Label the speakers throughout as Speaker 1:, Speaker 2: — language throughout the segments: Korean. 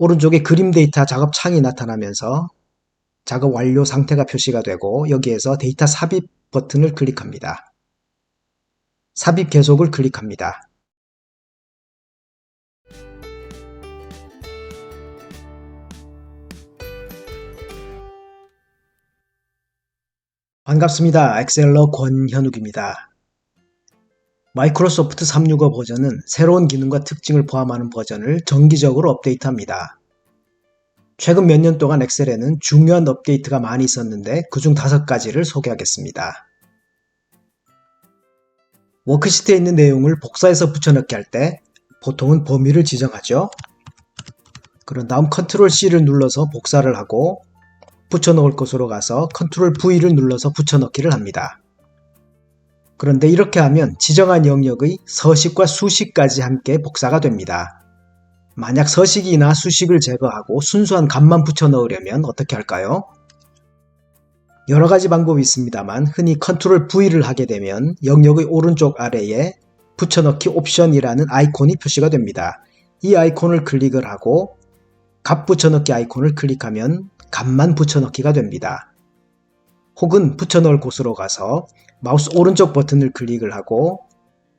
Speaker 1: 오른쪽에 그림 데이터 작업 창이 나타나면서 작업 완료 상태가 표시가 되고 여기에서 데이터 삽입 버튼을 클릭합니다. 삽입 계속을 클릭합니다. 반갑습니다. 엑셀러 권현욱입니다. 마이크로소프트 365 버전은 새로운 기능과 특징을 포함하는 버전을 정기적으로 업데이트합니다. 최근 몇 년 동안 엑셀에는 중요한 업데이트가 많이 있었는데 그중 5가지를 소개하겠습니다. 워크시트에 있는 내용을 복사해서 붙여넣기 할 때 보통은 범위를 지정하죠. 그런 다음 Ctrl+C를 눌러서 복사를 하고 붙여넣을 곳으로 가서 Ctrl+V를 눌러서 붙여넣기를 합니다. 그런데 이렇게 하면 지정한 영역의 서식과 수식까지 함께 복사가 됩니다. 만약 서식이나 수식을 제거하고 순수한 값만 붙여넣으려면 어떻게 할까요? 여러가지 방법이 있습니다만 흔히 Ctrl+V를 하게 되면 영역의 오른쪽 아래에 붙여넣기 옵션이라는 아이콘이 표시가 됩니다. 이 아이콘을 클릭을 하고 값 붙여넣기 아이콘을 클릭하면 값만 붙여넣기가 됩니다. 혹은 붙여넣을 곳으로 가서 마우스 오른쪽 버튼을 클릭을 하고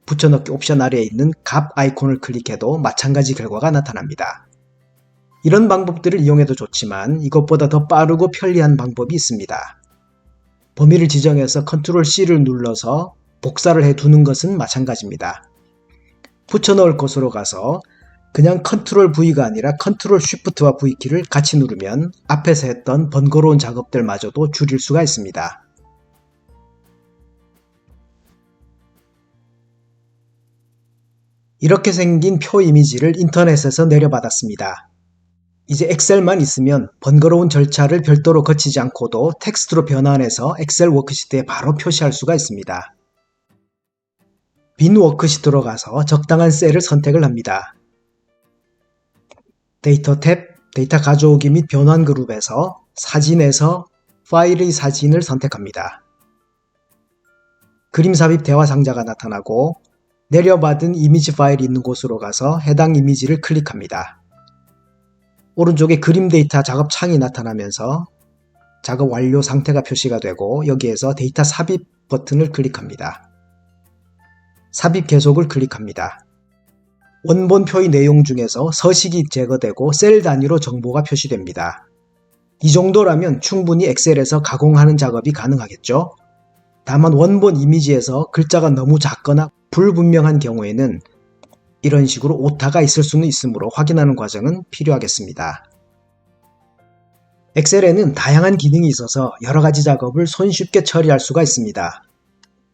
Speaker 1: 붙여넣기 옵션 아래에 있는 값 아이콘을 클릭해도 마찬가지 결과가 나타납니다. 이런 방법들을 이용해도 좋지만 이것보다 더 빠르고 편리한 방법이 있습니다. 범위를 지정해서 Ctrl+C를 눌러서 복사를 해두는 것은 마찬가지입니다. 붙여넣을 곳으로 가서 그냥 Ctrl+V가 아니라 Ctrl+Shift와 V키를 같이 누르면 앞에서 했던 번거로운 작업들마저도 줄일 수가 있습니다. 이렇게 생긴 표 이미지를 인터넷에서 내려받았습니다. 이제 엑셀만 있으면 번거로운 절차를 별도로 거치지 않고도 텍스트로 변환해서 엑셀 워크시트에 바로 표시할 수가 있습니다. 빈 워크시트로 가서 적당한 셀을 선택을 합니다. 데이터 탭, 데이터 가져오기 및 변환 그룹에서 사진에서 파일의 사진을 선택합니다. 그림 삽입 대화 상자가 나타나고 내려받은 이미지 파일이 있는 곳으로 가서 해당 이미지를 클릭합니다. 오른쪽에 그림 데이터 작업 창이 나타나면서 작업 완료 상태가 표시가 되고 여기에서 데이터 삽입 버튼을 클릭합니다. 삽입 계속을 클릭합니다. 원본 표의 내용 중에서 서식이 제거되고 셀 단위로 정보가 표시됩니다. 이 정도라면 충분히 엑셀에서 가공하는 작업이 가능하겠죠? 다만 원본 이미지에서 글자가 너무 작거나 불분명한 경우에는 이런 식으로 오타가 있을 수는 있으므로 확인하는 과정은 필요하겠습니다. 엑셀에는 다양한 기능이 있어서 여러가지 작업을 손쉽게 처리할 수가 있습니다.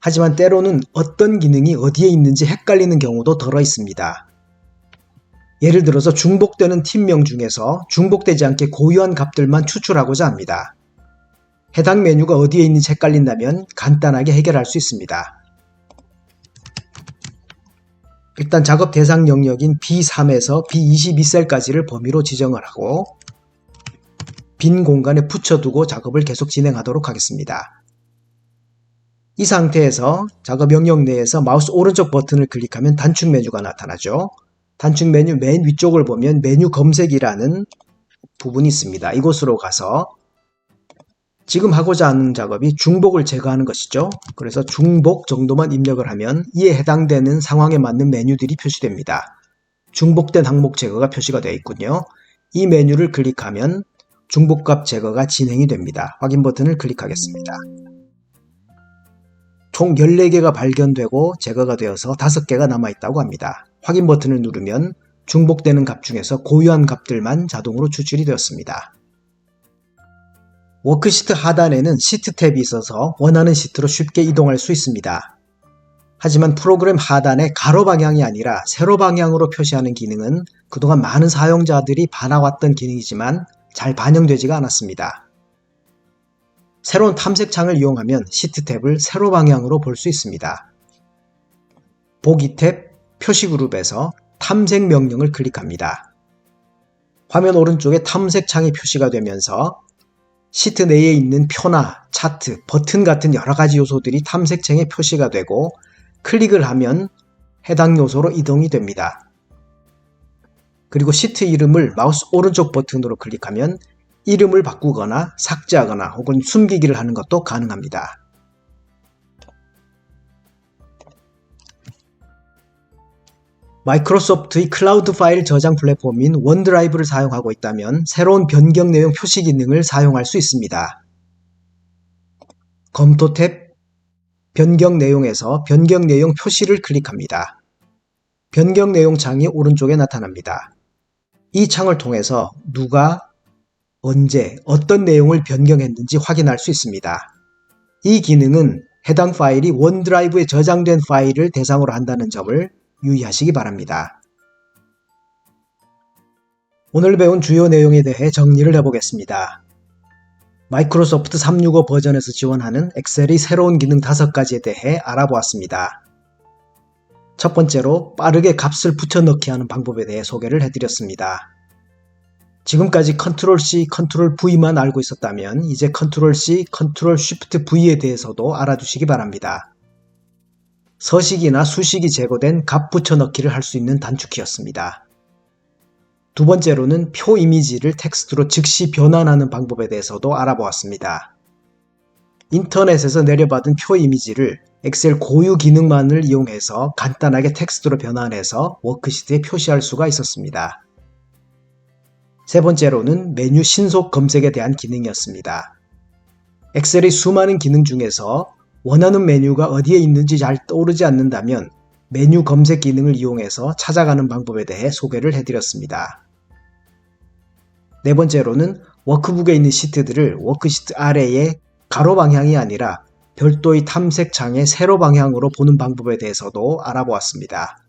Speaker 1: 하지만 때로는 어떤 기능이 어디에 있는지 헷갈리는 경우도 덜어 있습니다. 예를 들어서 중복되는 팀명 중에서 중복되지 않게 고유한 값들만 추출하고자 합니다. 해당 메뉴가 어디에 있는지 헷갈린다면 간단하게 해결할 수 있습니다. 일단 작업 대상 영역인 B3에서 B22셀까지를 범위로 지정을 하고 빈 공간에 붙여두고 작업을 계속 진행하도록 하겠습니다. 이 상태에서 작업 영역 내에서 마우스 오른쪽 버튼을 클릭하면 단축 메뉴가 나타나죠. 단축 메뉴 맨 위쪽을 보면 메뉴 검색이라는 부분이 있습니다. 이곳으로 가서 지금 하고자 하는 작업이 중복을 제거하는 것이죠. 그래서 중복 정도만 입력을 하면 이에 해당되는 상황에 맞는 메뉴들이 표시됩니다. 중복된 항목 제거가 표시가 되어 있군요. 이 메뉴를 클릭하면 중복값 제거가 진행이 됩니다. 확인 버튼을 클릭하겠습니다. 총 14개가 발견되고 제거가 되어서 5개가 남아있다고 합니다. 확인 버튼을 누르면 중복되는 값 중에서 고유한 값들만 자동으로 추출이 되었습니다. 워크시트 하단에는 시트 탭이 있어서 원하는 시트로 쉽게 이동할 수 있습니다. 하지만 프로그램 하단에 가로 방향이 아니라 세로 방향으로 표시하는 기능은 그동안 많은 사용자들이 봐나왔던 기능이지만 잘 반영되지가 않았습니다. 새로운 탐색창을 이용하면 시트 탭을 세로 방향으로 볼 수 있습니다. 보기 탭, 표시 그룹에서 탐색 명령을 클릭합니다. 화면 오른쪽에 탐색창이 표시가 되면서 시트 내에 있는 표나 차트, 버튼 같은 여러가지 요소들이 탐색창에 표시가 되고 클릭을 하면 해당 요소로 이동이 됩니다. 그리고 시트 이름을 마우스 오른쪽 버튼으로 클릭하면 이름을 바꾸거나 삭제하거나 혹은 숨기기를 하는 것도 가능합니다. 마이크로소프트의 클라우드 파일 저장 플랫폼인 원드라이브를 사용하고 있다면 새로운 변경 내용 표시 기능을 사용할 수 있습니다. 검토 탭 변경 내용에서 변경 내용 표시를 클릭합니다. 변경 내용 창이 오른쪽에 나타납니다. 이 창을 통해서 누가 언제 어떤 내용을 변경했는지 확인할 수 있습니다. 이 기능은 해당 파일이 원드라이브에 저장된 파일을 대상으로 한다는 점을 유의하시기 바랍니다. 오늘 배운 주요 내용에 대해 정리를 해보겠습니다. 마이크로소프트 365 버전에서 지원하는 엑셀의 새로운 기능 5가지에 대해 알아보았습니다. 첫 번째로 빠르게 값을 붙여넣기 하는 방법에 대해 소개를 해드렸습니다. 지금까지 Ctrl+C, Ctrl+V만 알고 있었다면 이제 Ctrl+C, Ctrl+Shift+V에 대해서도 알아두시기 바랍니다. 서식이나 수식이 제거된 값 붙여넣기를 할 수 있는 단축키였습니다. 두 번째로는 표 이미지를 텍스트로 즉시 변환하는 방법에 대해서도 알아보았습니다. 인터넷에서 내려받은 표 이미지를 엑셀 고유 기능만을 이용해서 간단하게 텍스트로 변환해서 워크시트에 표시할 수가 있었습니다. 세 번째로는 메뉴 신속 검색에 대한 기능이었습니다. 엑셀의 수많은 기능 중에서 원하는 메뉴가 어디에 있는지 잘 떠오르지 않는다면 메뉴 검색 기능을 이용해서 찾아가는 방법에 대해 소개를 해드렸습니다. 네 번째로는 워크북에 있는 시트들을 워크시트 아래의 가로 방향이 아니라 별도의 탐색 창의 세로 방향으로 보는 방법에 대해서도 알아보았습니다.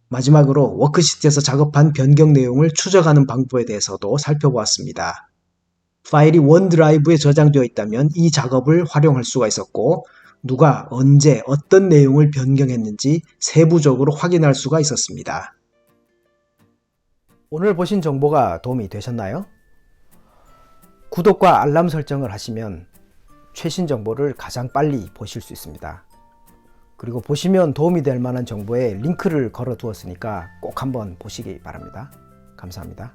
Speaker 1: 마지막으로 워크시트에서 작업한 변경 내용을 추적하는 방법에 대해서도 살펴보았습니다. 파일이 원드라이브에 저장되어 있다면 이 작업을 활용할 수가 있었고 누가 언제 어떤 내용을 변경했는지 세부적으로 확인할 수가 있었습니다. 오늘 보신 정보가 도움이 되셨나요? 구독과 알람 설정을 하시면 최신 정보를 가장 빨리 보실 수 있습니다. 그리고 보시면 도움이 될 만한 정보에 링크를 걸어 두었으니까 꼭 한번 보시기 바랍니다. 감사합니다.